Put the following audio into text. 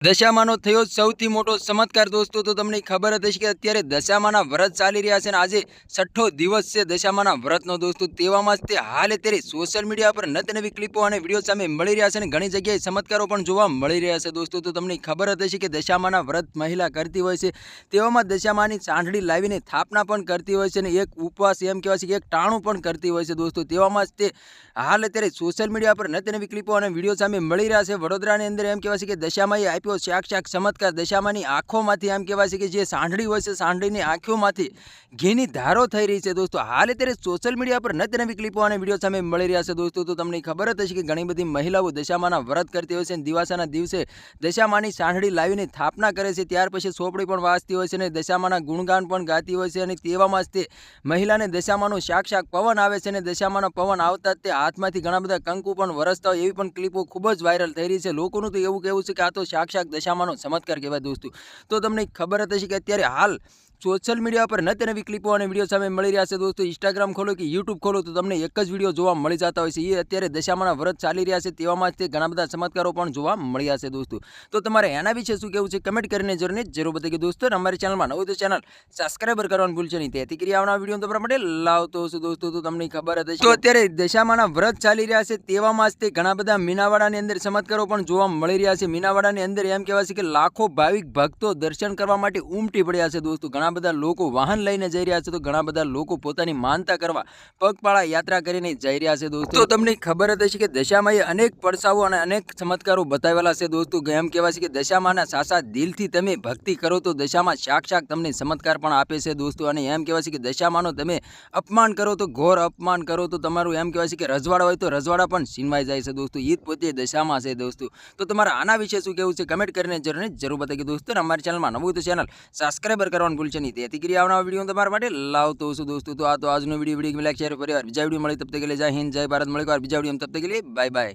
દશામાનો થયો સૌથી મોટો ચમત્કાર દોસ્તો। તો તમને ખબર જ હશે કે અત્યારે દશામાના વ્રત ચાલી રહ્યા છે અને આજે 6ઠ્ઠો દિવસ છે દશામાના વ્રતનો દોસ્તો। તેવામાં જ તે હાલ અત્યારે સોશિયલ મીડિયા પર નત-નવી ક્લિપો અને વિડીયો સામે મળી રહ્યા છે અને ઘણી જગ્યાએ ચમત્કારો પણ જોવા મળી રહ્યા છે દોસ્તો। તો તમને ખબર જ હશે કે દશામાના વ્રત મહિલા કરતી હોય છે, તેવામાં દશામાની સાંઠળી લાવીને સ્થાપના પણ કરતી હોય છે અને એક ઉપવાસ એમ કહેવાય છે કે એક ટાણું પણ કરતી હોય છે દોસ્તો। તેવામાં જ તે હાલ અત્યારે સોશિયલ મીડિયા પર નત-નવી ક્લિપો અને વિડીયો સામે મળી રહ્યા છે। વડોદરાની અંદર એમ કહેવાય છે કે દશામાએ આપ્યો સાક્ષાત ચમત્કાર। દશામાની આંખોમાંથી એમ કહેવાય છે કે જે સાંઢળી હોય છે, સાંઢળીની આંખોમાંથી ઘીની ધારો થઈ રહી છે દોસ્તો। હાલ અત્યારે સોશિયલ મીડિયા પર નત-નવી ક્લિપો અને વિડીયો સામે મળી રહ્યા છે દોસ્તો। તો તમને ખબર જ હશે કે ઘણી બધી મહિલાઓ દશામાના વ્રત કરતી હોય છે અને દિવાસાના દિવસે દશામાની સાંઢળી લાવીને સ્થાપના કરે છે, ત્યાર પછી સોપડી પણ વાંચતી હોય છે અને દશામાના ગુણગાન પણ ગાતી હોય છે અને તેવામાં જ તે મહિલાને દશામાનો સાક્ષાત પવન આવે છે અને દશામાનો પવન આવતા જ તે હાથમાંથી ઘણા બધા કંકુ પણ વરસતા હોય એવી પણ ક્લિપો ખૂબ જ વાયરલ થઈ રહી છે। લોકોનું તો એવું કહેવું છે કે આ તો સાક્ષાત દશામાનો ચમત્કાર કહેવાય દોસ્તો। તો તમને ખબર જ હશે કે અત્યારે હાલ સોશિયલ મીડિયા પર નત-નવી ક્લિપો અને વિડીયો સામે મળી રહ્યા છે દોસ્તો। ઇન્સ્ટાગ્રામ ખોલો કે યુટ્યુબ ખોલો તો તમને એક જ વિડીયો જોવા મળી જતા હોય છે। એ અત્યારે દશામાના વ્રત ચાલી રહ્યા છે, તેવામાં જ તે ઘણા બધા ચમત્કારો પણ જોવા મળ્યા છે દોસ્તો। તો તમારે એના વિશે શું કહેવું છે કમેન્ટ કરીને જરૂર બતાવી દોસ્તો। અને અમારી ચેનલમાં નવું તો ચેનલ સબસ્ક્રાઈબર કરવાનું ભૂલશો નહીં, તેથી કરી આવનાર વિડીયો તમારા માટે લાવતો હશું દોસ્તો। તો તમને ખબર જ હશે તો અત્યારે દશામાના વ્રત ચાલી રહ્યા છે, તેવામાં જ તે ઘણા બધા મીનાવાડાની અંદર ચમત્કારો પણ જોવા મળી રહ્યા છે। મીનાવાડાની અંદર એમ કહેવાય છે કે લાખો ભાવિક ભક્તો દર્શન કરવા માટે ઉમટી પડ્યા છે દોસ્તો। ઘણા બધા લોકો વાહન લઈને જઈ રહ્યા છે, તો ઘણા બધા લોકો પોતાની માનતા કરવા પગપાળા યાત્રા કરીને જઈ રહ્યા છે દોસ્તો। તો તમને ખબર જ હશે કે દશામાએ અનેક પડસાઓ અને અનેક ચમત્કારો બતાવેલા છે દોસ્તો। એમ કહેવાય છે કે દશામાના સાચા દિલથી તમે ભક્તિ કરો તો દશામાં સાક્ષાત તમને ચમત્કાર પણ આપે છે દોસ્તો। અને એમ કહેવાય છે કે દશામાનો તમે અપમાન કરો તો ઘોર અપમાન કરો તો તમારું એમ કહેવાય છે કે રજવાડા હોય તો રજવાડા પણ છીનવાઈ જાય છે દોસ્તો। ઈદ પોતે દશામાં છે દોસ્તો। તો તમારા આના વિશે શું કહેવું છે કમેન્ટ કરીને જરૂર બતાવી દોસ્તો। અમારી ચેનલમાં નવું તો ચેનલ સબસ્ક્રાઈબર કરવાનું ભૂલશો નહીં, તેથી કરી આવનાર વિડીયો તમારા માટે લાવતો હશું દોસ્તો। તો આ તો આજનો વિડીયો લાઈક શેર પરિવાર બીજા વિડીયો મળે તબ તક કે लिए जय हिंद जय भारत। મળે બીજા વિડીયો તબ તક કે लिए बाय बाय।